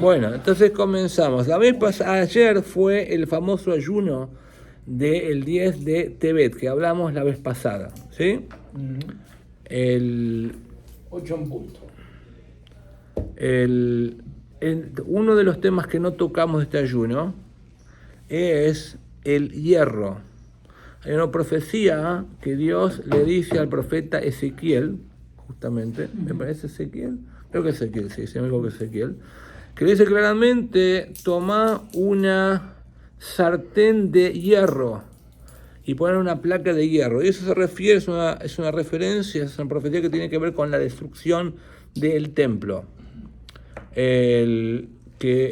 Bueno, entonces comenzamos. Ayer fue el famoso ayuno del 10 de Tebet, que hablamos la vez pasada, ¿sí? El, 8 en punto. uno de los temas que no tocamos de este ayuno es el hierro. Hay una profecía que Dios le dice al profeta Ezequiel, justamente, me parece Ezequiel, creo que Ezequiel, sí, me acuerdo que Ezequiel, que le dice claramente: toma una sartén de hierro y poner una placa de hierro. Y eso se refiere, es una referencia, es una profecía que tiene que ver con la destrucción del templo. Que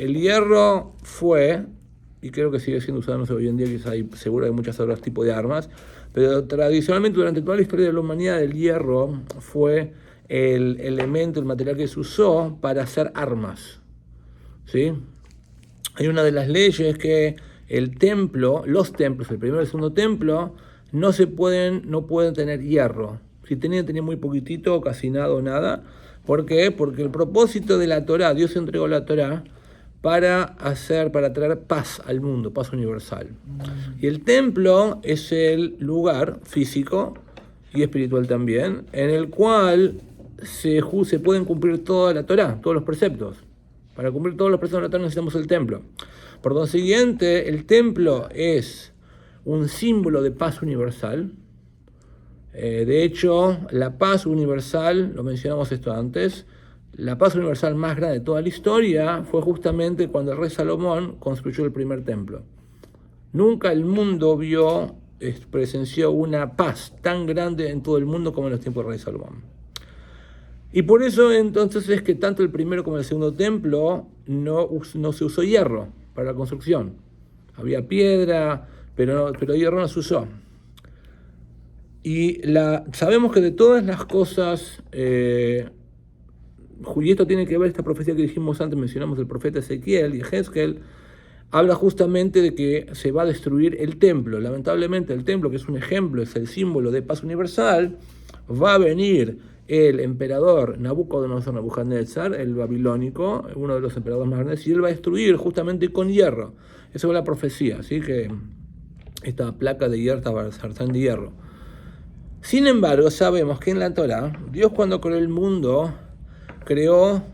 el hierro fue, y creo que sigue siendo usado, no sé, hoy en día quizá seguro hay muchos otros tipos de armas, pero tradicionalmente durante toda la historia de la humanidad el hierro fue el elemento, el material que se usó para hacer armas, ¿sí? Hay una de las leyes que el templo, los templos, el primero y el segundo templo, no pueden tener hierro. Si tenía muy poquitito, casi nada o nada. ¿Por qué? Porque el propósito de la Torá, Dios entregó la Torá para traer paz al mundo, paz universal. Y el templo es el lugar físico y espiritual también, en el cual se pueden cumplir toda la Torá, todos los preceptos. Para cumplir todos los preceptos de la Torá necesitamos el templo. Por consiguiente, el templo es un símbolo de paz universal. De hecho, la paz universal, lo mencionamos esto antes, la paz universal más grande de toda la historia fue justamente cuando el rey Salomón construyó el primer templo. Nunca el mundo presenció una paz tan grande en todo el mundo como en los tiempos del rey Salomón. Y por eso entonces es que tanto el primero como el segundo templo no se usó hierro para la construcción. Había piedra, pero hierro no se usó. Y sabemos que de todas las cosas, y esto tiene que ver, esta profecía que dijimos antes, mencionamos el profeta Ezequiel y Ezequiel, habla justamente de que se va a destruir el templo. Lamentablemente el templo, que es un ejemplo, es el símbolo de paz universal, va a venir el emperador Nabucodonosor, el babilónico, uno de los emperadores más grandes, y él va a destruir justamente con hierro. Esa es la profecía, así que esta placa de hierro, esta sartén de hierro. Sin embargo, sabemos que en la Torá, Dios cuando creó el mundo, creó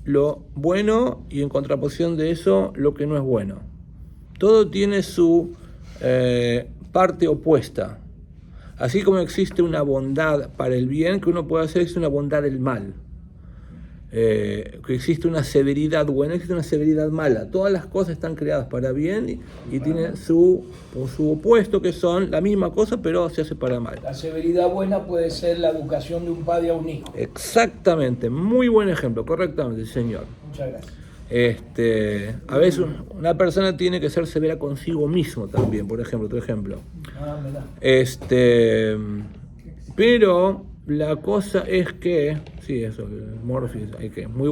lo bueno y en contraposición de eso, lo que no es bueno. Todo tiene su parte opuesta. Así como existe una bondad para el bien que uno puede hacer, existe una bondad del mal. Que existe una severidad buena, existe una severidad mala. Todas las cosas están creadas para bien y tienen su opuesto, que son la misma cosa, pero se hace para mal. La severidad buena puede ser la educación de un padre a un hijo. Exactamente, muy buen ejemplo, correctamente, señor. Muchas gracias. A veces una persona tiene que ser severa consigo mismo también, por ejemplo, otro ejemplo. Pero la cosa es que, sí, eso, el Morpheus, hay que muy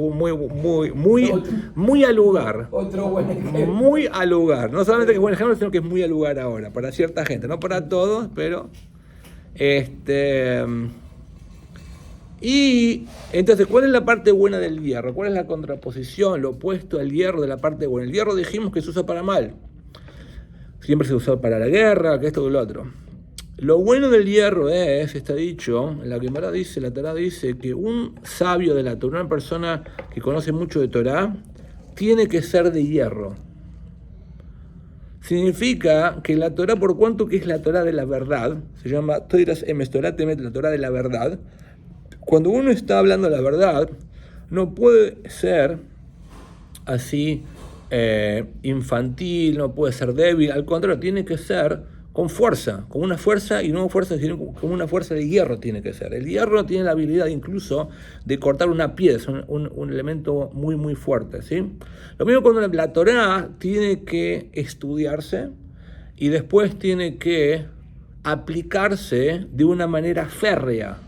al lugar. Otro buen ejemplo. Muy al lugar. No solamente que es buen ejemplo, sino que es muy al lugar ahora, para cierta gente, no para todos, pero y entonces, ¿cuál es la parte buena del hierro? ¿Cuál es la contraposición, lo opuesto al hierro de la parte buena? El hierro dijimos que se usa para mal. Siempre se usa para la guerra, que esto que lo otro. Lo bueno del hierro está dicho, en la Gemara dice, la Torá dice, que un sabio de la Torá, una persona que conoce mucho de Torá, tiene que ser de hierro. Significa que la Torá, por cuanto que es la Torá de la verdad, se llama Toiras Emes Torá Temet, la Torá de la verdad. Cuando uno está hablando de la verdad, no puede ser así infantil, no puede ser débil, al contrario, tiene que ser con fuerza, con una fuerza, y no fuerza, sino con una fuerza de hierro tiene que ser. El hierro tiene la habilidad incluso de cortar una piedra, es un elemento muy, muy fuerte, ¿sí? Lo mismo cuando la Torá tiene que estudiarse y después tiene que aplicarse de una manera férrea,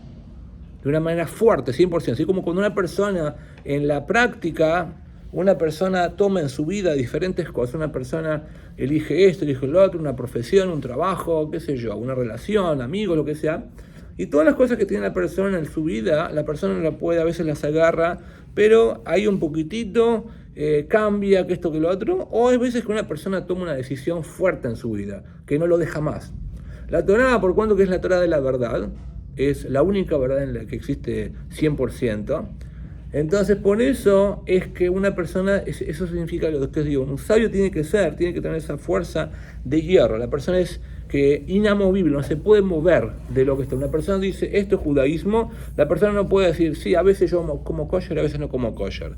de una manera fuerte, 100%. Así como cuando una persona en la práctica, una persona toma en su vida diferentes cosas, una persona elige esto, elige lo otro, una profesión, un trabajo, qué sé yo, una relación, amigos, lo que sea, y todas las cosas que tiene la persona en su vida, la persona no la puede, a veces las agarra, pero hay un poquitito cambia, que esto, que lo otro, o hay veces que una persona toma una decisión fuerte en su vida, que no lo deja más. La Torá, por cuanto que es la Torá de la verdad, es la única verdad en la que existe 100%, entonces por eso es que una persona, eso significa lo que os digo, un sabio tiene que tener esa fuerza de hierro. La persona es que inamovible, no se puede mover de lo que está. Una persona dice, esto es judaísmo, la persona no puede decir, sí, a veces yo como kosher, a veces no como kosher.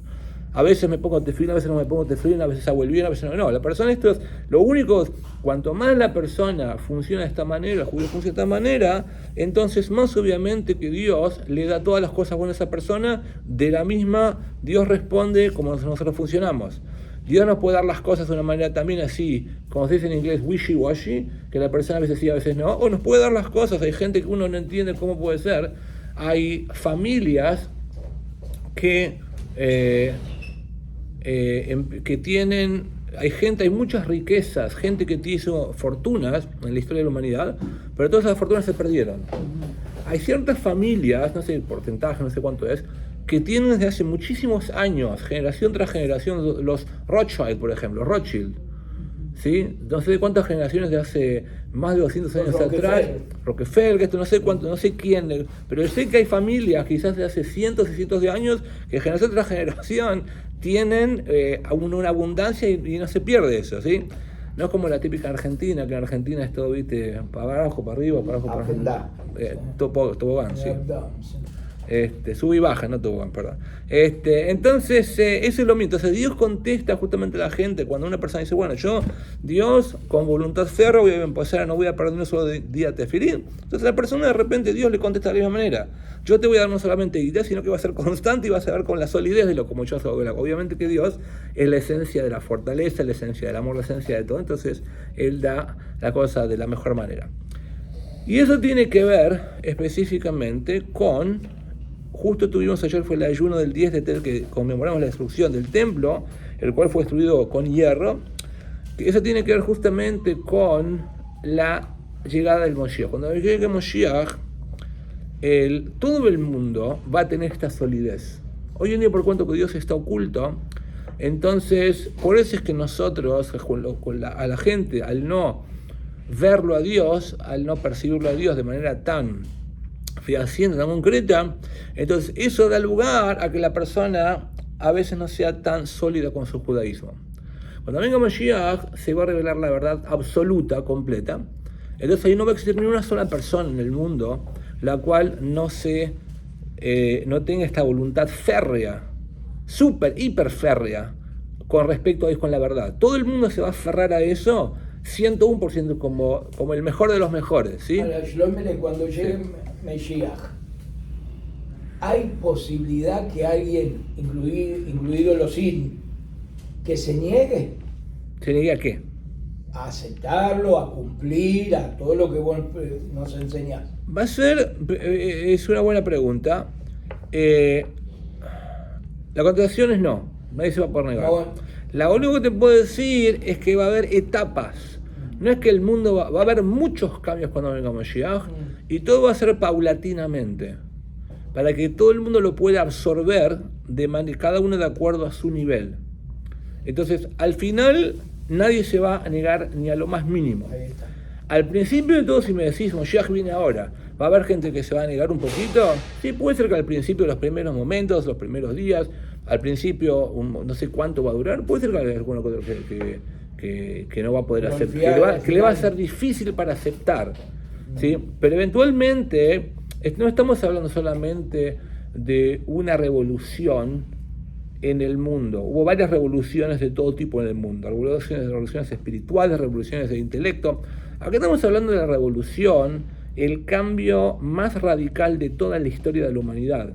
A veces me pongo tefilín, a veces no me pongo tefilín, a veces hago el bien, a veces no. No, la persona esto es, lo único, cuanto más la persona funciona de esta manera, el judío funciona de esta manera, entonces más obviamente que Dios le da todas las cosas buenas a esa persona, de la misma, Dios responde como nosotros funcionamos. Dios nos puede dar las cosas de una manera también así, como se dice en inglés, wishy-washy, que la persona a veces sí, a veces no, o nos puede dar las cosas, hay gente que uno no entiende cómo puede ser, hay familias que tienen, hay muchas riquezas, gente que hizo fortunas en la historia de la humanidad, pero todas esas fortunas se perdieron. Hay ciertas familias, no sé el porcentaje, no sé cuánto es, que tienen desde hace muchísimos años, generación tras generación, los Rothschild, por ejemplo, Rothschild, ¿sí? No sé de cuántas generaciones de hace más de 200 años atrás, Rockefeller, esto no sé cuánto, no sé quién, pero sé que hay familias quizás de hace cientos y cientos de años que generación tras generación tienen una abundancia y no se pierde eso, ¿sí? No es como la típica Argentina, que en Argentina es todo, viste, para abajo, para arriba, para abajo, para arriba. Tobogán, sí. Sube y baja, no tobogán, perdón. Entonces, eso es lo mismo. Entonces, Dios contesta justamente a la gente cuando una persona dice, bueno, yo, Dios, con voluntad férrea, voy a empezar, no voy a perder un solo día de tefilín. Entonces, la persona de repente, Dios le contesta de la misma manera. Yo te voy a dar no solamente idea, sino que va a ser constante y vas a ver con la solidez de lo como yo hago. Obviamente que Dios es la esencia de la fortaleza, la esencia del amor, la esencia de todo. Entonces, Él da la cosa de la mejor manera. Y eso tiene que ver específicamente con, justo tuvimos ayer, fue el ayuno del 10 de Tel, que conmemoramos la destrucción del templo, el cual fue destruido con hierro. Eso tiene que ver justamente con la llegada del Moshiach. Cuando llegue el Moshiach, todo el mundo va a tener esta solidez. Hoy en día, por cuanto que Dios está oculto, entonces, por eso es que nosotros, a la gente, al no verlo a Dios, al no percibirlo a Dios de manera tan fehaciente, tan concreta, entonces eso da lugar a que la persona a veces no sea tan sólida con su judaísmo. Cuando venga Mashiach, se va a revelar la verdad absoluta, completa. Entonces ahí no va a existir ni una sola persona en el mundo la cual no tenga esta voluntad férrea, súper, hiper férrea, con respecto a Dios, con la verdad. Todo el mundo se va a aferrar a eso 101% como el mejor de los mejores, ¿sí? Ahora, Shlomo, cuando llegue Mashiach, ¿hay posibilidad que alguien, incluido los sin, que se niegue? ¿Se niegue a qué? A aceptarlo, a cumplir, a todo lo que vos nos enseñás. Va a ser, es una buena pregunta. La contestación es no, nadie se va a poder negar. No. Lo único que te puedo decir es que va a haber etapas. No es que el mundo va a haber muchos cambios cuando venga Mashiach, y todo va a ser paulatinamente, para que todo el mundo lo pueda absorber, cada uno de acuerdo a su nivel. Entonces, al final, nadie se va a negar ni a lo más mínimo. Ahí está. Al principio de todo, si me decís, Mashiach viene ahora, ¿va a haber gente que se va a negar un poquito? Sí, puede ser que al principio, los primeros momentos, los primeros días, al principio, no sé cuánto va a durar, puede ser que haya alguno que no va a poder aceptar, que le va a ser difícil para aceptar, ¿sí? Pero eventualmente, no estamos hablando solamente de una revolución en el mundo. Hubo varias revoluciones de todo tipo en el mundo, revoluciones espirituales, revoluciones de intelecto. Acá estamos hablando de la revolución, el cambio más radical de toda la historia de la humanidad.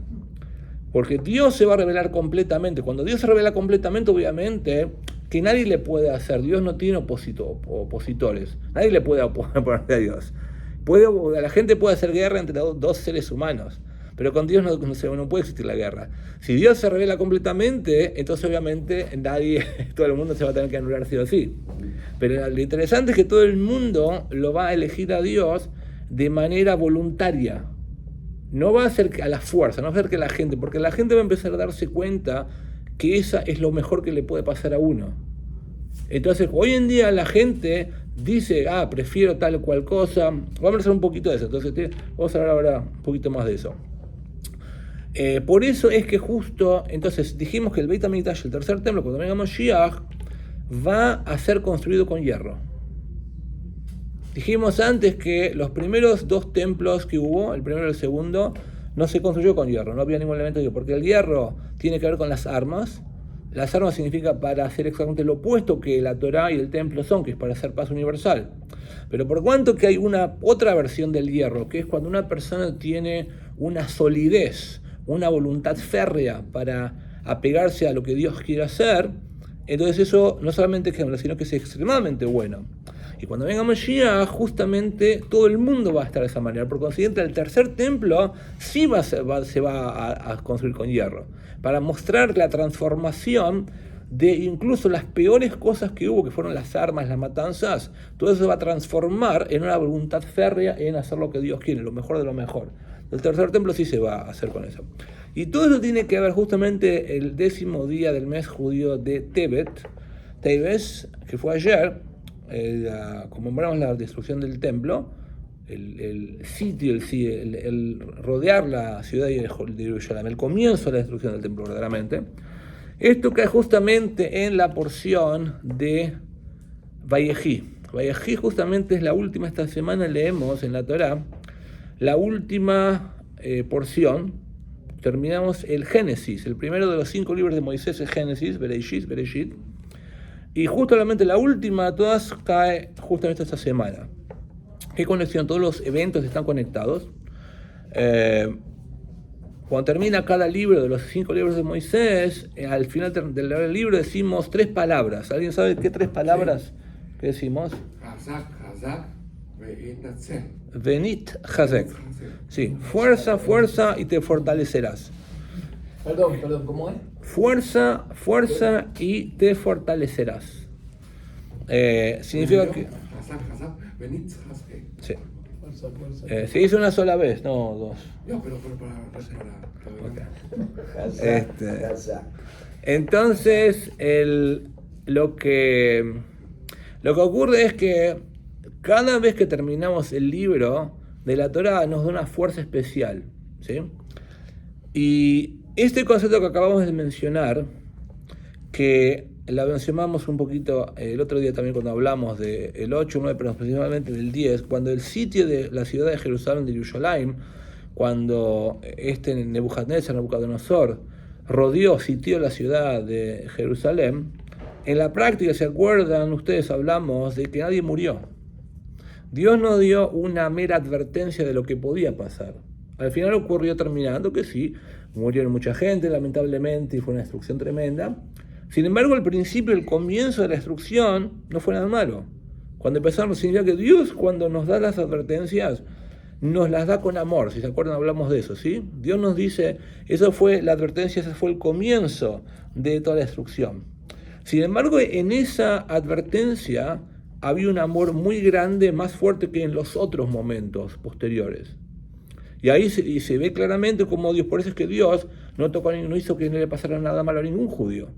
Porque Dios se va a revelar completamente. Cuando Dios se revela completamente, obviamente, que nadie le puede hacer. Dios no tiene opositores. Nadie le puede oponer a Dios. La gente puede hacer guerra entre dos seres humanos, pero con Dios no puede existir la guerra. Si Dios se revela completamente, entonces obviamente todo el mundo se va a tener que anular sí o sí. Pero lo interesante es que todo el mundo lo va a elegir a Dios de manera voluntaria. No va a ser a la fuerza, no va a ser que la gente, porque la gente va a empezar a darse cuenta que esa es lo mejor que le puede pasar a uno. Entonces, hoy en día la gente dice, prefiero tal o cual cosa. Vamos a hablar un poquito de eso. Entonces, vamos a hablar ahora un poquito más de eso. Por eso es que justo, entonces, dijimos que el Beit HaMikdash, el tercer templo, cuando venga Moshiach, va a ser construido con hierro. Dijimos antes que los primeros 2 templos que hubo, el primero y el segundo, no se construyó con hierro, no había ningún elemento de hierro, porque el hierro tiene que ver con las armas. Las armas significa para hacer exactamente lo opuesto que la Torá y el templo son, que es para hacer paz universal. Pero por cuanto que hay una otra versión del hierro, que es cuando una persona tiene una solidez, una voluntad férrea para apegarse a lo que Dios quiere hacer, entonces eso no solamente es bueno, sino que es extremadamente bueno. Y cuando venga Mashiach, justamente todo el mundo va a estar de esa manera. Por consiguiente, el tercer templo sí se va a construir con hierro, para mostrar la transformación de incluso las peores cosas que hubo, que fueron las armas, las matanzas. Todo eso se va a transformar en una voluntad férrea en hacer lo que Dios quiere, lo mejor de lo mejor. El tercer templo sí se va a hacer con eso. Y todo eso tiene que ver justamente el 10º día del mes judío de Teves, que fue ayer. Conmemoramos la destrucción del templo, el sitio, el rodear la ciudad de Jerusalén, el comienzo de la destrucción del templo verdaderamente. Esto cae justamente en la porción de Vayejí. Vayejí justamente es la última, esta semana leemos en la Torá, la última porción. Terminamos el Génesis, el primero de los 5 libros de Moisés es Génesis, Bereshit. Y justamente la última de todas cae justamente esta semana. ¿Qué conexión? Todos los eventos están conectados. Cuando termina cada libro de los 5 libros de Moisés, al final del libro decimos 3 palabras. ¿Alguien sabe qué 3 palabras que decimos? Venit Hazek. Sí, fuerza y te fortalecerás. Perdón, ¿cómo es? Fuerza y te fortalecerás. Significa que... Sí. Se dice una sola vez, no 2. No, pero para entonces, lo que ocurre es que cada vez que terminamos el libro de la Torá nos da una fuerza especial, ¿sí? Y este concepto que acabamos de mencionar, que la mencionamos un poquito el otro día también cuando hablamos del 8, 9, pero principalmente del 10, cuando el sitio de la ciudad de Jerusalén, de Yerushalayim, cuando Nabucodonosor sitió la ciudad de Jerusalén, en la práctica, ¿se acuerdan ustedes? Hablamos de que nadie murió. Dios nos dio una mera advertencia de lo que podía pasar. Al final ocurrió terminando que sí, murieron mucha gente, lamentablemente, y fue una destrucción tremenda. Sin embargo, al principio, el comienzo de la destrucción no fue nada malo. Cuando empezaron, significa que Dios, cuando nos da las advertencias, nos las da con amor. Si se acuerdan, hablamos de eso, ¿sí? Dios nos dice, eso fue la advertencia, ese fue el comienzo de toda la destrucción. Sin embargo, en esa advertencia había un amor muy grande, más fuerte que en los otros momentos posteriores. Y ahí se ve claramente cómo Dios, por eso es que Dios no hizo que no le pasara nada malo a ningún judío.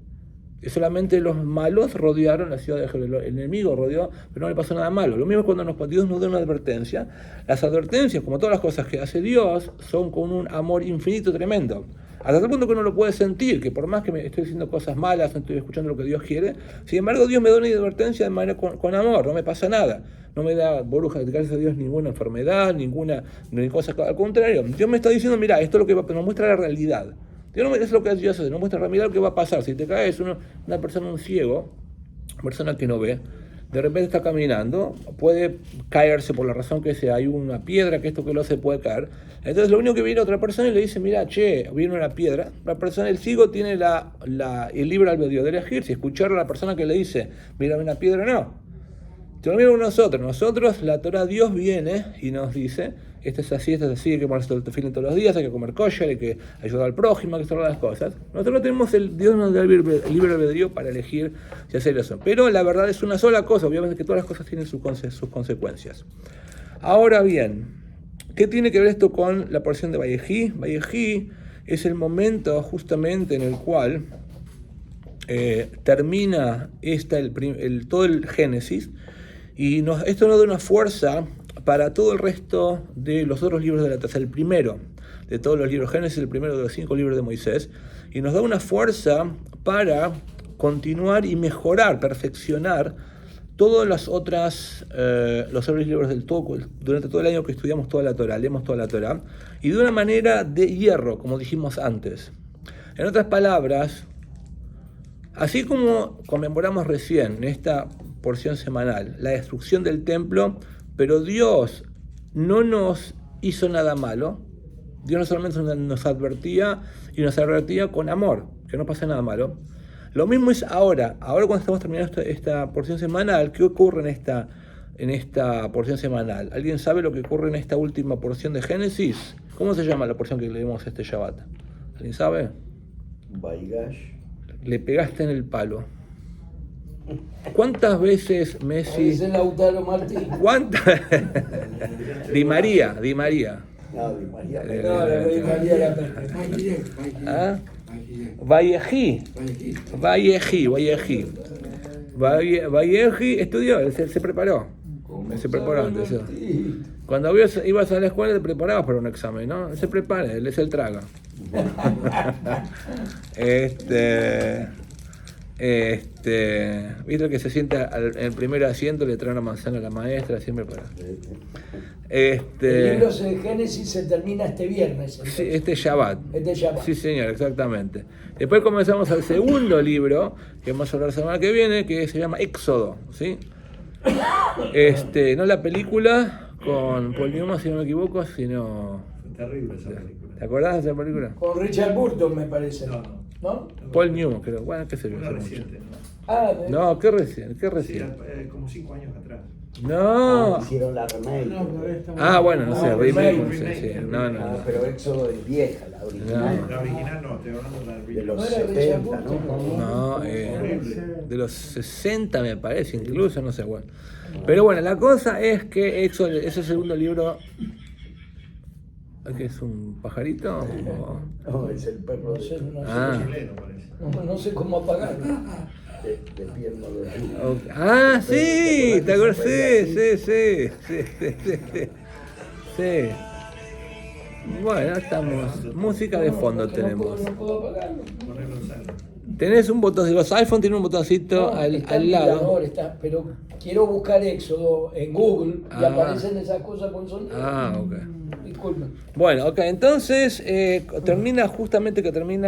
Y solamente los malos rodearon la ciudad de Jerusalén. El enemigo rodeó, pero no le pasó nada malo. Lo mismo cuando Dios nos da una advertencia. Las advertencias, como todas las cosas que hace Dios, son con un amor infinito tremendo. Hasta tal punto que uno lo puede sentir, que por más que me estoy diciendo cosas malas, no estoy escuchando lo que Dios quiere, sin embargo Dios me da una advertencia de manera con amor, no me pasa nada. No me da, gracias a Dios, ninguna enfermedad, ninguna cosa. Al contrario, Dios me está diciendo, mira, esto es lo que nos muestra la realidad. Dios no es lo que Dios hace, nos muestra la realidad lo que va a pasar. Si te caes una persona, un ciego, una persona que no ve, de repente está caminando, puede caerse por la razón que sea, hay una piedra que esto que lo hace puede caer. Entonces lo único que viene otra persona y le dice, mira, viene una piedra. La persona, el ciego tiene el libre albedrío de elegir si escuchar a la persona que le dice, mira una piedra o no. Lo mismo nosotros, la Torah, Dios viene y nos dice, esto es así, hay que ponerse el tefilín todos los días, hay que comer kosher, hay que ayudar al prójimo, hay que hacer las cosas. Nosotros tenemos Dios nos da el libre albedrío para elegir si hacer eso. Pero la verdad es una sola cosa, obviamente que todas las cosas tienen sus consecuencias. Ahora bien, ¿qué tiene que ver esto con la porción de Vayejí? Vayejí es el momento justamente en el cual termina todo el Génesis, y esto nos da una fuerza para todo el resto de los otros libros de la Torá, el primero de todos los libros Génesis, el primero de los 5 libros de Moisés, y nos da una fuerza para continuar y mejorar, perfeccionar todos los otros libros del todo, durante todo el año que estudiamos toda la Torá, leemos toda la Torá, y de una manera de hierro, como dijimos antes. En otras palabras, así como conmemoramos recién en esta porción semanal la destrucción del templo, pero Dios no nos hizo nada malo. Dios no solamente nos advertía, y nos advertía con amor, que no pasa nada malo. Lo mismo es ahora cuando estamos terminando esta porción semanal. ¿Qué ocurre en esta porción semanal? ¿Alguien sabe lo que ocurre en esta última porción de Génesis? ¿Cómo se llama la porción que leemos este Shabbat? ¿Alguien sabe? Vaigash. Le pegaste en el palo. ¿Cuántas veces Messi? Es el Lautaro Martín. ¿Cuántas? Di María. No, Di María. No, la Di María la ¿Ah? Vallejí estudió, él se preparó. Se preparó antes. Cuando ibas a la escuela te preparabas para un examen, ¿no? Él se prepara, él es el traga. ¿Viste que se sienta en el primer asiento, le trae una manzana a la maestra, siempre para? El libro de Génesis se termina este viernes. Sí, este Shabbat. Shabbat. Sí, señor, exactamente. Después comenzamos al segundo libro, que vamos a hablar la semana que viene, que se llama Éxodo, ¿sí? No la película con Paul Newman, si no me equivoco, sino... Terrible esa película. ¿Te acordás de esa película? Con Richard Burton, me parece. ¿No? Paul Newman, creo. Bueno, qué sé yo. Una reciente, ¿no? No, qué recién. Sí, como 5 años atrás. No. Hicieron la remake. Bueno, no sé, remake, no sé, remake. sí. No. Pero Éxodo es vieja, la original. No. La original no, estoy hablando de la De original. los No 70, No, Horrible. de los 60 me parece, incluso, no sé, bueno. Pero bueno, la cosa es que Éxodo, ese segundo libro, ¿qué es un pajarito? ¿O? No, es el perro No sé, chileno, parece. no sé cómo apagarlo. De pierna de Sí, ¿te acuerdas? Sí. Bueno, estamos. Música de fondo tenemos. No puedo apagarlo. Ponerlo en sala. Tenés un botoncito, los iPhone tienen un botoncito No, está al el lado. mirador, pero quiero buscar Éxodo en Google y Ah. aparecen esas cosas con sonido. Ok. Disculpen. Bueno, entonces termina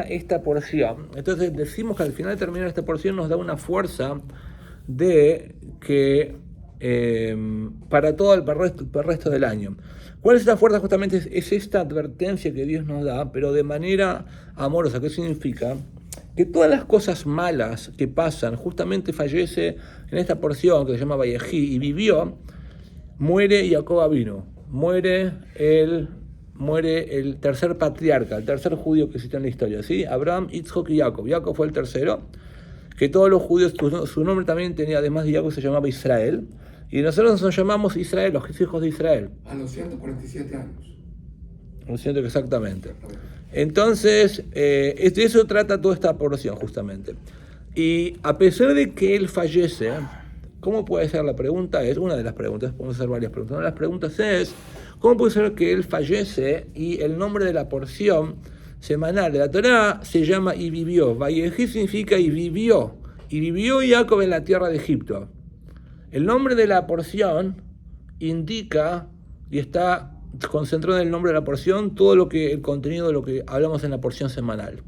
esta porción. Entonces decimos que al final de terminar esta porción nos da una fuerza de que para todo el resto del año. ¿Cuál es esta fuerza? Justamente es esta advertencia que Dios nos da, pero de manera amorosa. ¿Qué significa? Que todas las cosas malas que pasan, justamente fallece en esta porción que se llama Vallejí y vivió, muere Jacob vino. Muere el tercer patriarca, el tercer judío que existe en la historia, ¿sí? Abraham, Yitzhak y Jacob. Jacob fue el tercero, que todos los judíos, su nombre también tenía, además de Jacob, se llamaba Israel, y nosotros nos llamamos Israel, los hijos de Israel. A los 147 años. Lo siento exactamente. Entonces, de eso trata toda esta porción, justamente. Y a pesar de que él fallece, ¿cómo puede ser? La pregunta es, una de las preguntas, podemos hacer varias preguntas. Una de las preguntas es, ¿cómo puede ser que él fallece y el nombre de la porción semanal de la Torá se llama y vivió? Vallejí significa y vivió Jacob en la tierra de Egipto. El nombre de la porción indica y está concentrado en el nombre de la porción todo el contenido de lo que hablamos en la porción semanal.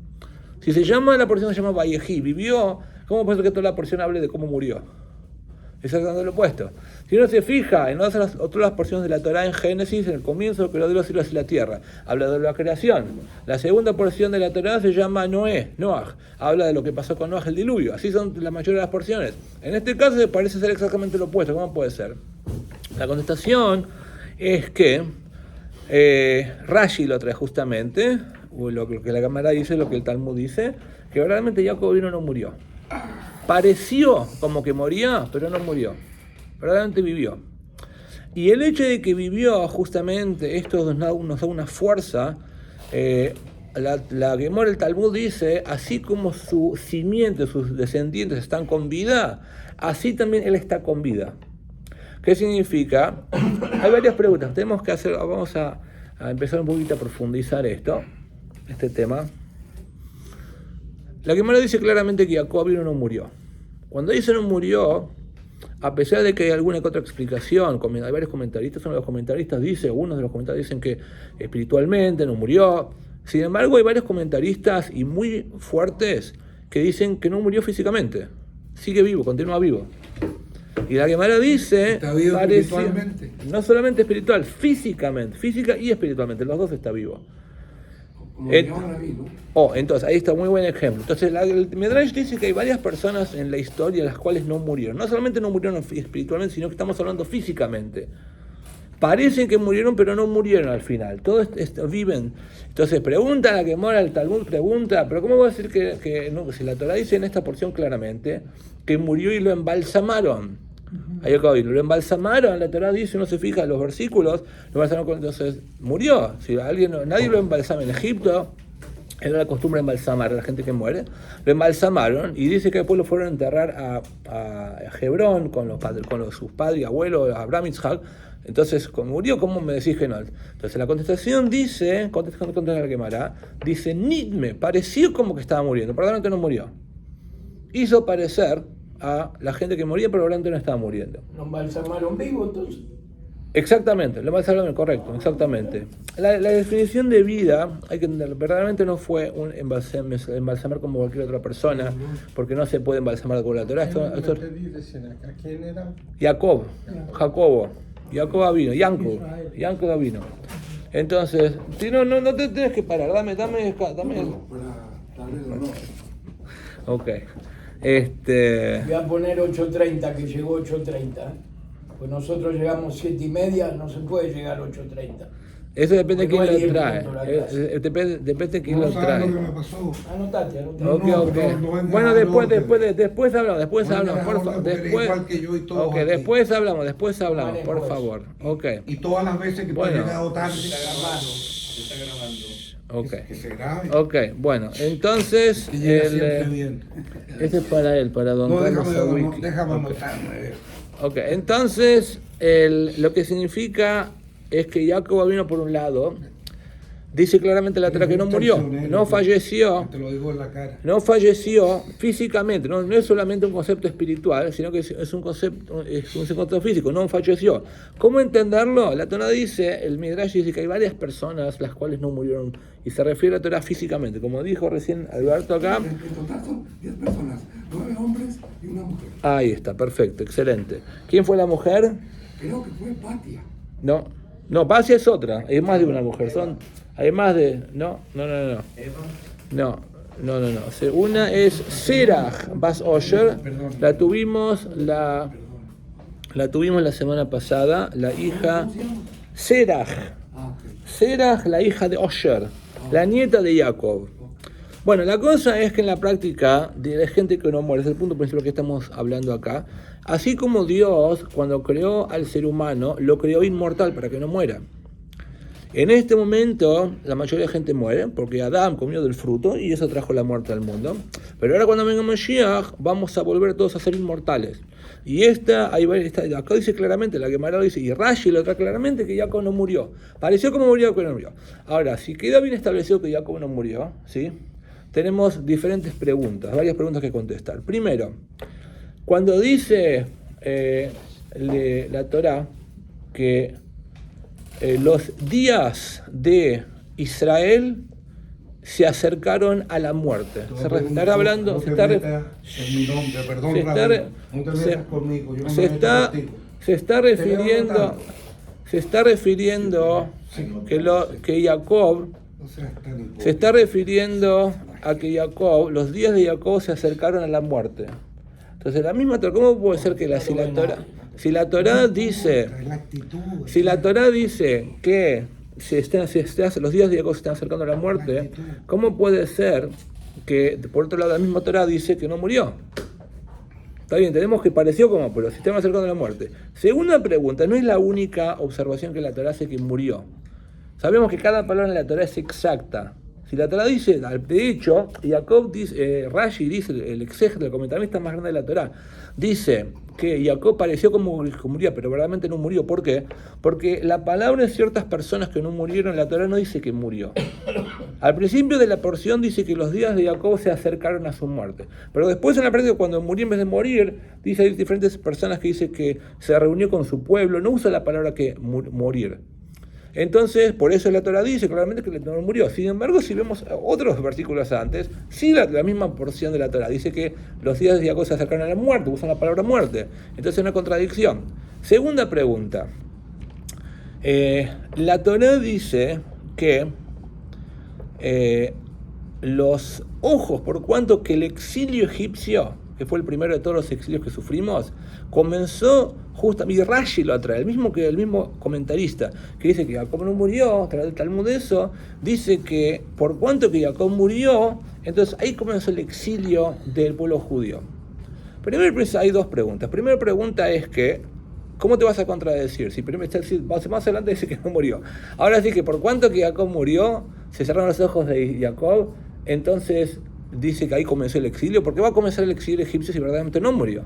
Si la porción se llama Vallejí, vivió, ¿cómo puede ser que toda la porción hable de cómo murió? Exactamente lo opuesto. Si uno se fija en otras porciones de la Torá en Génesis, en el comienzo creó Dios los cielos y la tierra, habla de la creación. La segunda porción de la Torá se llama Noaj, habla de lo que pasó con Noaj, el diluvio. Así son la mayoría de las porciones. En este caso parece ser exactamente lo opuesto. ¿Cómo puede ser? La contestación es que Rashi lo trae justamente, lo que la Cámara dice, lo que el Talmud dice, que realmente Jacob vino no murió. Pareció como que moría, pero no murió. Verdaderamente vivió. Y el hecho de que vivió, justamente, esto nos da una fuerza la Gemara del Talmud dice, así como su simiente, sus descendientes están con vida, así también él está con vida. ¿Qué significa? Hay varias preguntas. Tenemos que hacer, vamos a empezar un poquito a profundizar este tema. La Gemara dice claramente que Jacob no murió. Cuando dice no murió, a pesar de que hay alguna que otra explicación, hay varios comentaristas, uno de los comentaristas dice, algunos de los comentaristas dicen que espiritualmente no murió. Sin embargo, hay varios comentaristas y muy fuertes que dicen que no murió físicamente. Sigue vivo, continúa vivo. Y la Gemara dice, está vivo espiritualmente. No solamente espiritual, físicamente, física y espiritualmente, los dos está vivo. Como llamaban a mí, ¿no? Entonces, ahí está un muy buen ejemplo. Entonces, el Midrash dice que hay varias personas en la historia las cuales no murieron. No solamente no murieron espiritualmente, sino que estamos hablando físicamente. Parecen que murieron, pero no murieron al final. Todos viven. Entonces, pregunta la Gemara, el Talmud pregunta, pero ¿cómo voy a decir que no? Si la Torah dice en esta porción claramente que murió y lo embalsamaron. Ahí acá, lo embalsamaron, la Torah dice, uno se fija en los versículos, lo embalsamaron, entonces murió. Si nadie lo embalsama en Egipto, era la costumbre de embalsamar a la gente que muere, lo embalsamaron y dice que después lo fueron a enterrar a Hebrón con sus padres y abuelos, Abraham y Isaac. Entonces, murió, ¿cómo me decís que no? Entonces la contestación dice, contestando la Gemara, dice, Nidme, pareció como que estaba muriendo, pero realmente no murió. Hizo parecer a la gente que moría, pero realmente no estaba muriendo. ¿Lo embalsamaron vivo entonces? Exactamente, lo embalsamaron, correcto, exactamente. La definición de vida, hay que entender, verdaderamente no fue un embalsamar como cualquier otra persona, porque no se puede embalsamar con la Torah. ¿Quién era? Jacobo vino, Yanko vino. Entonces, si no te tienes que parar, dame. No, para darle el honor. Ok. Voy a poner 8:30, que llegó 8:30. Pues nosotros llegamos 7:30, no se puede llegar 8:30. Eso depende de quién Porque lo no trae. hay 10 minutos Depende de quién No lo sabes trae. lo que me pasó. Anotate. Ok. No, Bueno, después hablamos, por Bueno, favor. eres igual que yo y todos Ok, aquí. después hablamos, por Después. favor. Ok. Y todas las veces que tú has Bueno. llegado tarde, Está grabando. Ok. que se grabe. Ok, bueno, entonces Que llega siempre bien. este es para él, para don No, Carlos déjame Sawicki. anotarme. Ok, entonces lo que significa es que Jacob vino por un lado, dice claramente la Torah que no murió, no falleció. Te lo digo en la cara. No falleció físicamente, no es solamente un concepto espiritual, sino que es un concepto físico, no falleció. ¿Cómo entenderlo? La Torah dice, el Midrash dice que hay varias personas las cuales no murieron, y se refiere a la Torah físicamente, como dijo recién Alberto acá. En total son 10 personas, 9 hombres y una mujer. Ahí está, perfecto, excelente. ¿Quién fue la mujer? Creo que fue Patia. No, Pasia es otra, hay más de una mujer, hay más de... No. Una es Serach Bas Osher, la tuvimos la semana pasada, la hija Serach, la hija de Osher, la nieta de Jacob. Bueno, la cosa es que en la práctica de gente que no muere, es el punto principal que estamos hablando acá, así como Dios cuando creó al ser humano, lo creó inmortal para que no muera. En este momento, la mayoría de gente muere porque Adán comió del fruto y eso trajo la muerte al mundo. Pero ahora cuando venga Mashiach, vamos a volver todos a ser inmortales. Y acá dice claramente, la Gemara dice, y Rashi lo trae claramente, que Jacob no murió. Pareció como murió, pero no murió. Ahora, si queda bien establecido que Jacob no murió, ¿sí? Tenemos diferentes preguntas, varias preguntas que contestar. Primero, cuando dice la Torah que los días de Israel se acercaron a la muerte. Se está hablando, se está refiriendo que Jacob se está refiriendo a que Jacob, los días de Jacob se acercaron a la muerte. Entonces, la misma Torah, ¿cómo puede ser que si la Torah dice que los días de Jacob se están acercando a la muerte, ¿cómo puede ser que, por otro lado, la misma Torah dice que no murió? Está bien, tenemos que pareció como, pero se están acercando a la muerte. Segunda pregunta, no es la única observación que la Torah hace que murió. Sabemos que cada palabra en la Torah es exacta. Si la Torá dice, de hecho, Jacob dice, Rashi dice, el exégeta, el comentarista más grande de la Torá, dice que Jacob pareció como que murió, pero verdaderamente no murió. ¿Por qué? Porque la palabra de ciertas personas que no murieron, la Torá no dice que murió. Al principio de la porción dice que los días de Jacob se acercaron a su muerte. Pero después en la práctica, cuando murió en vez de morir, dice hay diferentes personas que dicen que se reunió con su pueblo, no usa la palabra que morir. Entonces, por eso la Torá dice claramente que no murió. Sin embargo, si vemos otros versículos antes, sí la misma porción de la Torá dice que los días de Jacob se acercaron a la muerte, usan la palabra muerte. Entonces es una contradicción. Segunda pregunta. La Torá dice que los ojos, por cuanto que el exilio egipcio, que fue el primero de todos los exilios que sufrimos, comenzó justamente, y Rashi lo atrae, el mismo comentarista, que dice que Jacob no murió, trae el Talmud de eso, dice que por cuanto que Jacob murió, entonces ahí comenzó el exilio del pueblo judío. Primero hay dos preguntas. Primera pregunta es que, ¿cómo te vas a contradecir? Si primero más adelante dice que no murió. Ahora sí que por cuanto que Jacob murió, se cerraron los ojos de Jacob, entonces dice que ahí comenzó el exilio. ¿Por qué va a comenzar el exilio egipcio si verdaderamente no murió?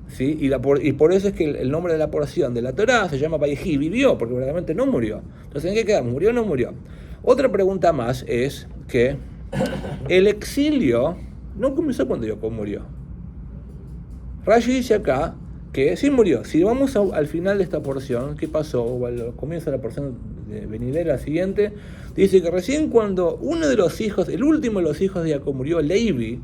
¿Sí? Y por eso es que el nombre de la porción de la Torá se llama Vayehi, vivió, porque verdaderamente no murió. Entonces, ¿en qué quedamos? ¿Murió o no murió? Otra pregunta más es que el exilio no comenzó cuando Jacob murió. Rashi dice acá que sí murió. Si vamos al final de esta porción, ¿qué pasó? O al comienzo de la porción venidera siguiente, dice que recién cuando uno de los hijos, el último de los hijos de Jacob murió, Levi,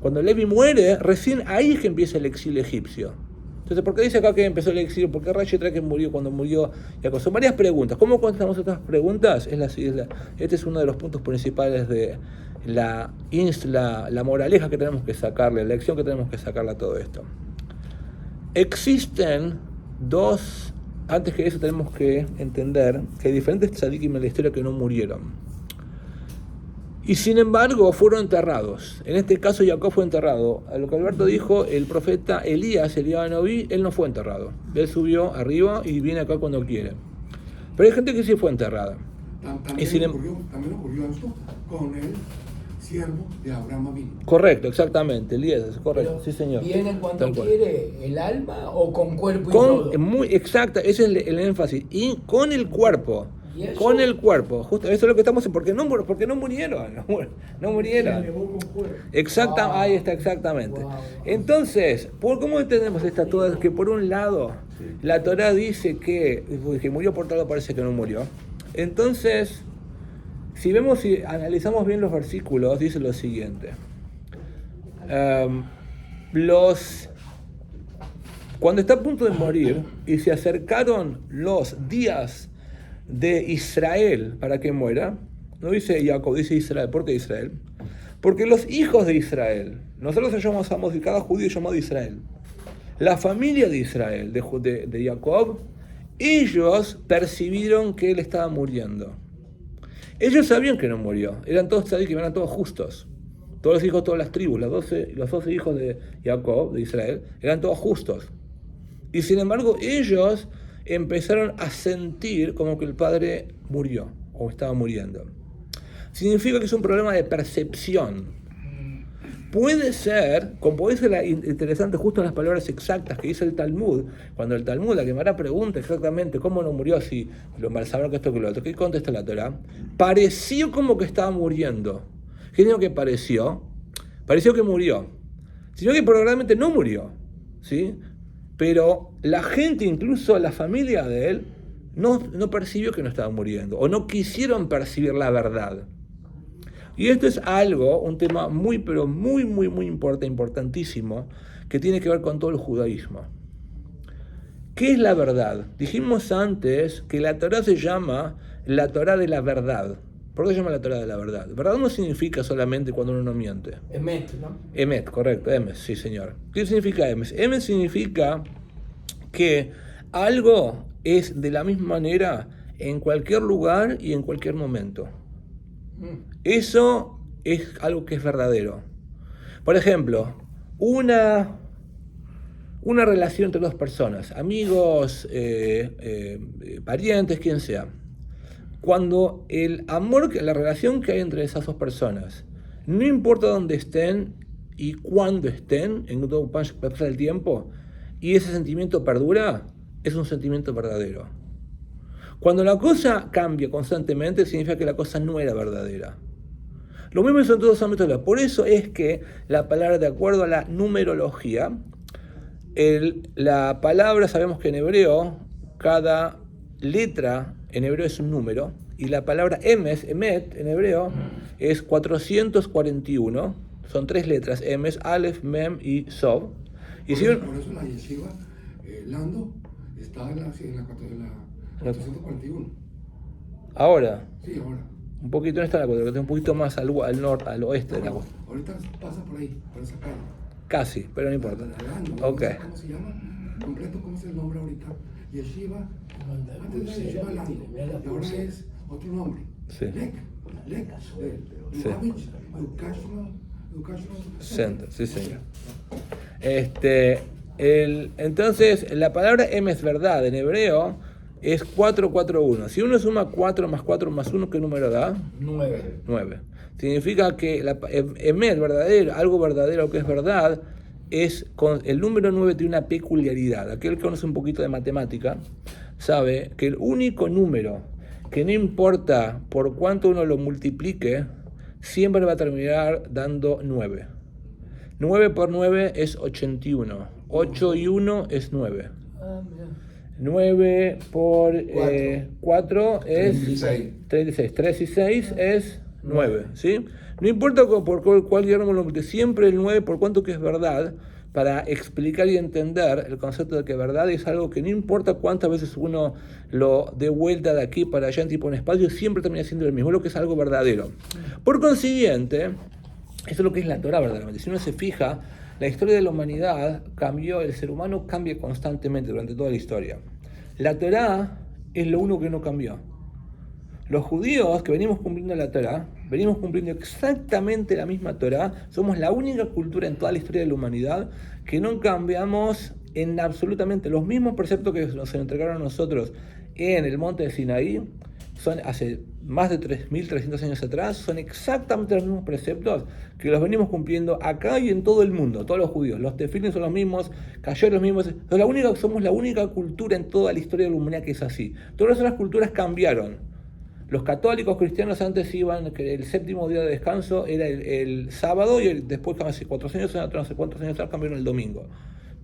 cuando Levi muere, recién ahí es que empieza el exilio egipcio. Entonces, ¿por qué dice acá que empezó el exilio? ¿Por qué Rashi trae que murió cuando murió Jacob? Son varias preguntas. ¿Cómo contestamos estas preguntas? Este es uno de los puntos principales de la moraleja que tenemos que sacarle, la lección que tenemos que sacarle a todo esto. Existen dos, antes que eso tenemos que entender que hay diferentes tzadikim en la historia que no murieron. Y sin embargo fueron enterrados. En este caso Jacob fue enterrado. A lo que Alberto dijo, el profeta Elías, Noví, él no fue enterrado. Él subió arriba y viene acá cuando quiere. Pero hay gente que sí fue enterrada. También ocurrió esto con el siervo de Abraham Avinu. Correcto, exactamente, Elías, correcto, Pero sí señor. ¿viene cuando quiere el alma o con cuerpo y todo? Muy exacta, ese es el énfasis. Y con el cuerpo. Con el cuerpo, justo eso es lo que estamos haciendo, porque no murieron, no murieron. Exacta, ahí está, exactamente. Entonces, ¿cómo entendemos esta toda? Que por un lado, la Torá dice que murió, por otro lado parece que no murió. Entonces, si analizamos bien los versículos, dice lo siguiente. Cuando está a punto de morir y se acercaron los días de Israel para que muera, no dice Jacob, dice Israel. ¿Por qué Israel? Porque los hijos de Israel, nosotros llamamos, y cada judío llamado Israel, la familia de Israel, de Jacob, ellos percibieron que él estaba muriendo. Ellos sabían que no murió, eran todos tzadikim, eran todos justos. Todos los hijos, todas las tribus, los 12 hijos de Jacob, de Israel, eran todos justos. Y sin embargo, ellos empezaron a sentir como que el padre murió o estaba muriendo. Significa que es un problema de percepción. Puede ser interesante justo en las palabras exactas que dice el Talmud, cuando el Talmud, la Gemara pregunta exactamente cómo no murió, si lo embalsamaron que esto que lo otro, ¿qué contesta la Torá? Pareció como que estaba muriendo. ¿Qué digo que pareció? Pareció que murió, sino que probablemente no murió, ¿sí? Pero la gente, incluso la familia de él, no percibió que no estaba muriendo, o no quisieron percibir la verdad. Y esto es un tema muy, pero muy, muy, muy importantísimo, que tiene que ver con todo el judaísmo. ¿Qué es la verdad? Dijimos antes que la Torá se llama la Torá de la verdad. ¿Por qué se llama la Torá de la verdad? Verdad no significa solamente cuando uno no miente. Emet, ¿no? Emet, correcto, Emet, sí señor. ¿Qué significa Emet? Emet significa que algo es de la misma manera en cualquier lugar y en cualquier momento. Eso es algo que es verdadero. Por ejemplo, una relación entre dos personas, amigos, parientes, quien sea. cuando el amor, la relación que hay entre esas dos personas, no importa dónde estén y cuándo estén, en todo pasa el tiempo, y ese sentimiento perdura, es un sentimiento verdadero. Cuando la cosa cambia constantemente, significa que la cosa no era verdadera. Lo mismo es en todos los ámbitos de la vida. Por eso es que la palabra, de acuerdo a la numerología, la palabra, sabemos que en hebreo, cada letra en hebreo es un número, y la palabra emes, emet, en hebreo, es 441, son 3 letras, emes, alef, mem y sov. Y Por eso la yeshiva, Lando, está en la 441. Ahora, Sí, ahora. un poquito, no está en la 441, un poquito más al norte, al oeste de la costa. Ahorita pasa por ahí, por esa calle. Casi, pero no importa. Lando, Ok. ¿cómo se llama? Completo, ¿cómo es el nombre ahorita? Yeshiva, antes de Yeshiva Lando, y ahora es otro nombre. Sí. Lek, Sí. Educational Center, sí señor. Entonces, la palabra em es verdad en hebreo es 441. Si uno suma 4 más 4 más 1, ¿qué número da? 9. 9. Significa que emet, verdadero, algo verdadero que es verdad, el número 9 tiene una peculiaridad. Aquel que conoce un poquito de matemática sabe que el único número que no importa por cuánto uno lo multiplique, siempre va a terminar dando 9. 9 por 9 es 81. 8 y 1 es 9. 9 por 4 es 36. 3 y 6 es 9. ¿Sí? No importa por cuál número lo multiplique, siempre el 9 por cuanto que es verdad, para explicar y entender el concepto de que verdad es algo que no importa cuántas veces uno lo dé vuelta de aquí para allá en tipo en espacio, siempre termina siendo el mismo, lo que es algo verdadero. Por consiguiente, eso es lo que es la Torah verdaderamente. Si uno se fija, la historia de la humanidad cambió, el ser humano cambia constantemente durante toda la historia. La Torah es lo único que no cambió. Los judíos que venimos cumpliendo la Torah, venimos cumpliendo exactamente la misma Torah, somos la única cultura en toda la historia de la humanidad que no cambiamos en absolutamente los mismos preceptos que nos entregaron a nosotros en el monte de Sinaí, son hace más de 3.300 años atrás, son exactamente los mismos preceptos que los venimos cumpliendo acá y en todo el mundo, todos los judíos. Los tefilim son los mismos, kasher los mismos, somos la única cultura en toda la historia de la humanidad que es así. Todas las otras culturas cambiaron. Los católicos cristianos antes iban, que el séptimo día de descanso era el sábado, y después, hace 400 años atrás, no sé cuántos años atrás, cambiaron el domingo.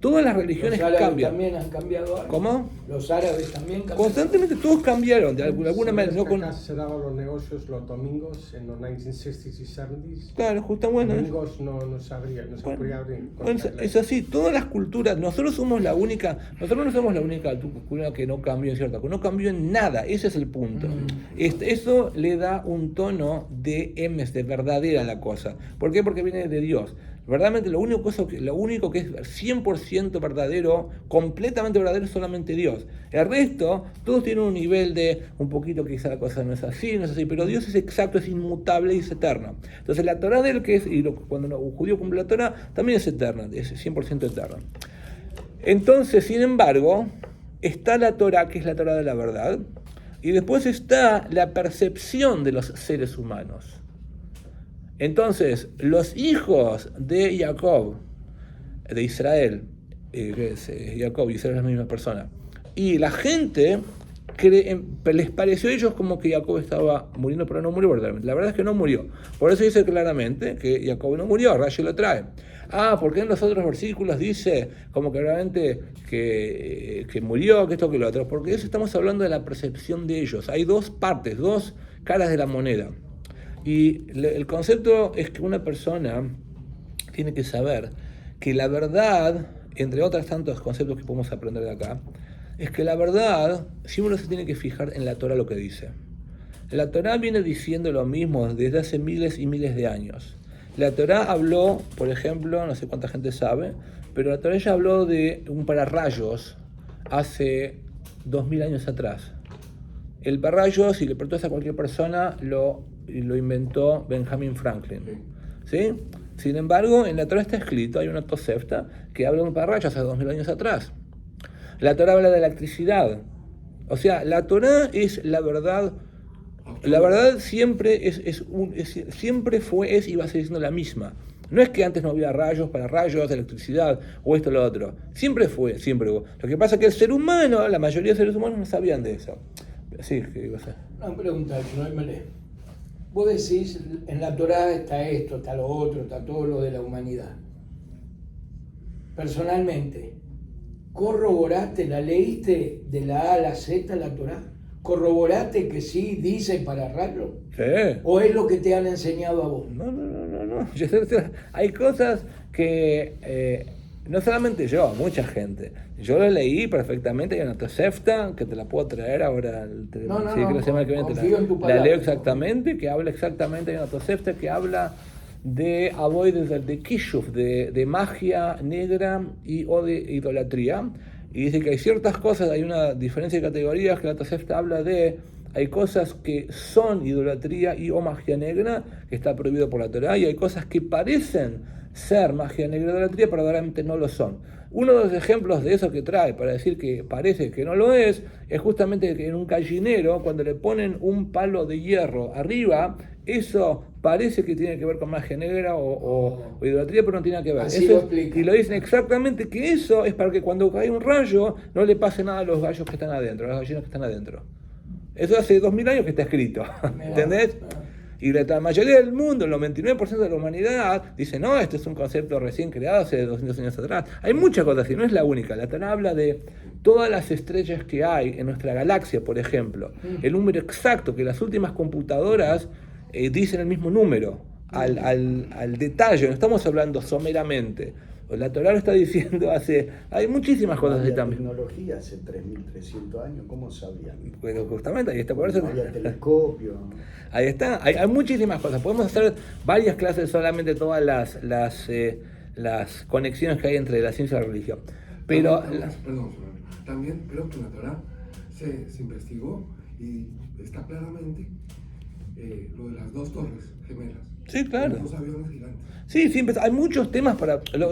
Todas las religiones Los árabes cambian. también han cambiado algo. ¿Cómo? Los árabes también cambiaron. Constantemente todos cambiaron, de alguna manera. No Acá se daban los negocios los domingos en los 1960s y 70s. Claro, justo bueno. Domingos no se podía abrir. Bueno, es así, todas las culturas, nosotros no somos la única cultura que no cambió en cierta cosa, no cambió en nada, ese es el punto. Eso le da un tono de emes, de verdadera la cosa. ¿Por qué? Porque viene de Dios. Verdaderamente lo único que es 100% verdadero, completamente verdadero, es solamente Dios. El resto, todos tienen un nivel de un poquito quizá la cosa no es así, pero Dios es exacto, es inmutable y es eterno. Entonces la Torah de él, cuando un judío cumple la Torah, también es eterna, es 100% eterna. Entonces, sin embargo, está la Torah, que es la Torah de la verdad, y después está la percepción de los seres humanos. Entonces, los hijos de Jacob, de Israel, Jacob y Israel es la misma persona, y la gente les pareció a ellos como que Jacob estaba muriendo, pero no murió verdaderamente. La verdad es que no murió. Por eso dice claramente que Jacob no murió, Rashi lo trae. Porque en los otros versículos dice como que realmente que murió, que esto, que lo otro, porque eso estamos hablando de la percepción de ellos. Hay dos partes, dos caras de la moneda. Y el concepto es que una persona tiene que saber que la verdad, entre otros tantos conceptos que podemos aprender de acá, es que la verdad, si uno se tiene que fijar en la Torah lo que dice. La Torah viene diciendo lo mismo desde hace miles y miles de años. La Torah habló, por ejemplo, no sé cuánta gente sabe, pero la Torah ya habló de un pararrayos hace 2000 años atrás. El pararrayos, si le preguntas a cualquier persona, lo inventó Benjamin Franklin. ¿Sí? Sin embargo, en la Torah está escrito, hay una Tosefta que habla de un pararrayos hace 2000 años atrás. La Torah habla de electricidad. O sea, la Torah es la verdad La verdad siempre siempre fue, es y va a seguir siendo la misma. No es que antes no había rayos para rayos, electricidad o esto o lo otro. Siempre fue, siempre hubo. Lo que pasa es que el ser humano, la mayoría de seres humanos no sabían de eso. Sí, ¿qué iba a hacer? Una pregunta, no me lee. Vos decís, en la Torá está esto, está lo otro, está todo lo de la humanidad. Personalmente, ¿corroboraste, la leíste de la A a la Z la Torá? ¿Corroboraste que sí dice para rayos? Sí. ¿O es lo que te han enseñado a vos? No. Hay cosas que no solamente yo, mucha gente. Yo lo leí perfectamente, hay una Tosefta que te la puedo traer ahora. Confío en tu La palabra. leo exactamente, que habla exactamente, hay una Tosefta que habla de avoides, de kishuf, de magia negra o de idolatría. Y dice que hay ciertas cosas, hay una diferencia de categorías que la Tosefta habla de. Hay cosas que son idolatría o magia negra, que está prohibido por la Torá, y hay cosas que parecen ser magia negra o idolatría, pero verdaderamente no lo son. Uno de los ejemplos de eso que trae para decir que parece que no lo es justamente que en un gallinero, cuando le ponen un palo de hierro arriba, eso parece que tiene que ver con magia negra o idolatría, pero no tiene nada que ver. Así Eso lo explica. y lo dicen exactamente que eso es para que cuando cae un rayo no le pase nada a los gallos que están adentro, a las gallinas que están adentro. Eso hace 2000 años que está escrito, ¿entendés? Y la mayoría del mundo, el 99% de la humanidad, dice, no, este es un concepto recién creado hace 200 años atrás. Hay muchas cosas así, no es la única. La Torá habla de todas las estrellas que hay en nuestra galaxia, por ejemplo. El número exacto, que las últimas computadoras dicen el mismo número, al detalle, no estamos hablando someramente. La Torá lo está diciendo hay muchísimas cosas así La también. tecnología hace 3.300 años, ¿cómo sabían? Pero justamente ahí está, por eso. No había telescopio. Ahí está, hay muchísimas cosas. Podemos hacer varias clases solamente todas las conexiones que hay entre la ciencia y la religión. Pero Perdón. También creo que en la Torá se investigó y está claramente lo de las dos torres gemelas. sí, claro. Los aviones gigantes. Sí, hay muchos temas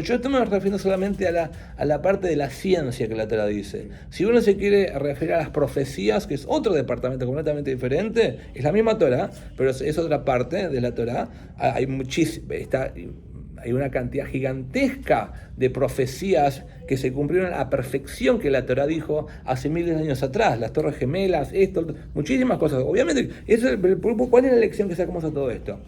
yo esto me refiero solamente a la parte de la ciencia que la Torá dice. Si uno se quiere referir a las profecías, que es otro departamento completamente diferente, es la misma Torá, pero es otra parte de la Torá. Hay hay una cantidad gigantesca de profecías que se cumplieron a la perfección que la Torá dijo hace miles de años atrás, las torres gemelas, muchísimas cosas. Obviamente, ¿cuál es la lección que sacamos a todo esto?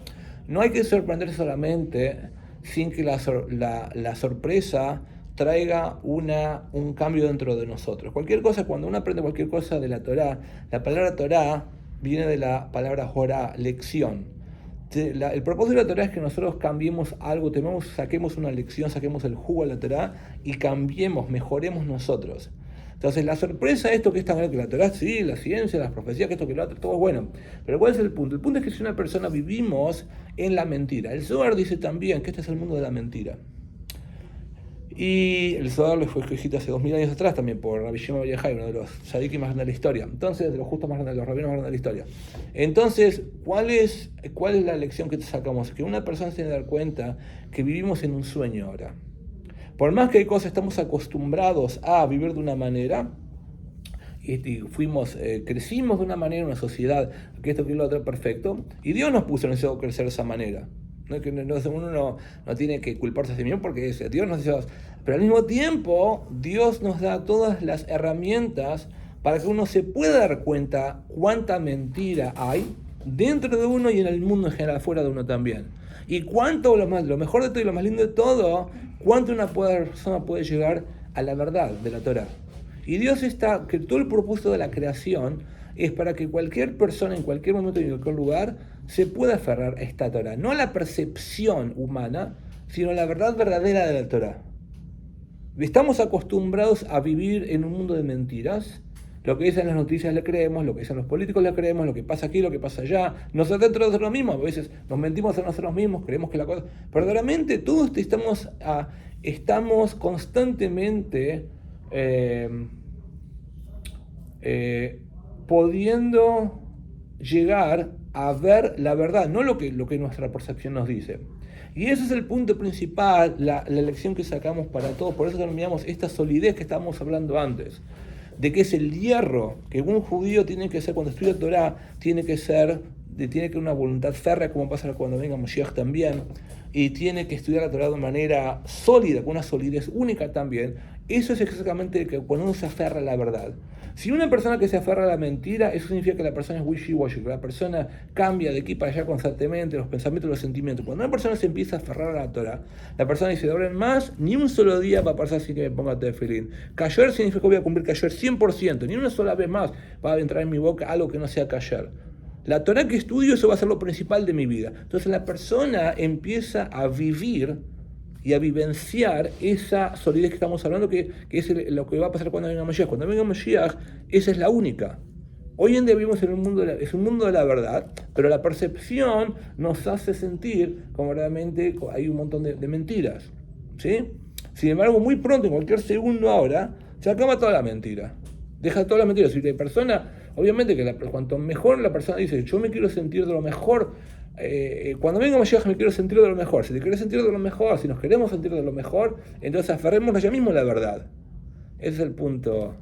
No hay que sorprenderse solamente sin que la sorpresa traiga un cambio dentro de nosotros. Cualquier cosa, cuando uno aprende cualquier cosa de la Torá, la palabra Torá viene de la palabra Jorá, lección. El propósito de la Torá es que nosotros cambiemos algo, saquemos una lección, saquemos el jugo de la Torá y cambiemos, mejoremos nosotros. Entonces la sorpresa es esto que es tan grande, que la Torá, sí, la ciencia, las profecías, que esto, que lo otro, todo es bueno. Pero ¿cuál es el punto? El punto es que si una persona vivimos en la mentira, el Zohar dice también que este es el mundo de la mentira. Y el Zohar le fue escrito hace 2000 años atrás también por Rabbi Shimon Bar Yochai, uno de los tzadikim más grandes de la historia. Entonces, de los justos más grandes, de los rabinos más grandes de la historia. Entonces, ¿cuál es la lección que sacamos? Que una persona se tiene que dar cuenta que vivimos en un sueño ahora. Por más que hay cosas, estamos acostumbrados a vivir de una manera, y crecimos de una manera en una sociedad, que esto, que lo otro, perfecto, y Dios nos puso en el cielo crecer de esa manera. Uno no tiene que culparse a sí mismo porque Dios nos dice, pero al mismo tiempo Dios nos da todas las herramientas para que uno se pueda dar cuenta cuánta mentira hay dentro de uno y en el mundo en general, fuera de uno también. Y cuánto, lo mejor de todo y lo más lindo de todo, cuánto una persona puede llegar a la verdad de la Torá. Y Dios que todo el propósito de la creación es para que cualquier persona en cualquier momento y en cualquier lugar se pueda aferrar a esta Torá. No a la percepción humana, sino a la verdad verdadera de la Torá. Estamos acostumbrados a vivir en un mundo de mentiras. Lo que dicen las noticias le creemos, lo que dicen los políticos le creemos, lo que pasa aquí, lo que pasa allá. Nosotros dentro de nosotros mismos, a veces nos mentimos a nosotros mismos, creemos que la cosa... Verdaderamente todos estamos constantemente pudiendo llegar a ver la verdad, no lo que nuestra percepción nos dice. Y ese es el punto principal, la lección que sacamos para todos. Por eso terminamos esta solidez que estábamos hablando antes. de que es el hierro que un judío tiene que ser cuando estudia Torah, tiene que una voluntad férrea, como pasa cuando venga Moshiach también, y tiene que estudiar la Torah de manera sólida, con una solidez única también. Eso es exactamente que cuando uno se aferra a la verdad. Si una persona que se aferra a la mentira, eso significa que la persona es wishy-washy, que la persona cambia de aquí para allá constantemente, los pensamientos, los sentimientos. Cuando una persona se empieza a aferrar a la Torah, la persona dice, de ahora en más, ni un solo día va a pasar sin que me ponga tefilín. Kasher significa que voy a cumplir kasher 100%, ni una sola vez más va a entrar en mi boca algo que no sea kasher. La Torah que estudio, eso va a ser lo principal de mi vida. Entonces la persona empieza a vivir y a vivenciar esa solidez que estamos hablando, que es lo que va a pasar cuando venga Mashiach. Cuando venga Mashiach, esa es la única. Hoy en día vivimos en un mundo es un mundo de la verdad, pero la percepción nos hace sentir como realmente hay un montón de mentiras, ¿sí? Sin embargo, muy pronto, en cualquier segundo ahora, se acaba toda la mentira. Deja toda la mentira. Si la persona, obviamente que cuanto mejor la persona dice, yo me quiero sentir de lo mejor, cuando venga Mashiach me quiero sentir de lo mejor. Si te quieres sentir de lo mejor, si nos queremos sentir de lo mejor, entonces aferrémonos ya mismo a la verdad. Ese es el punto.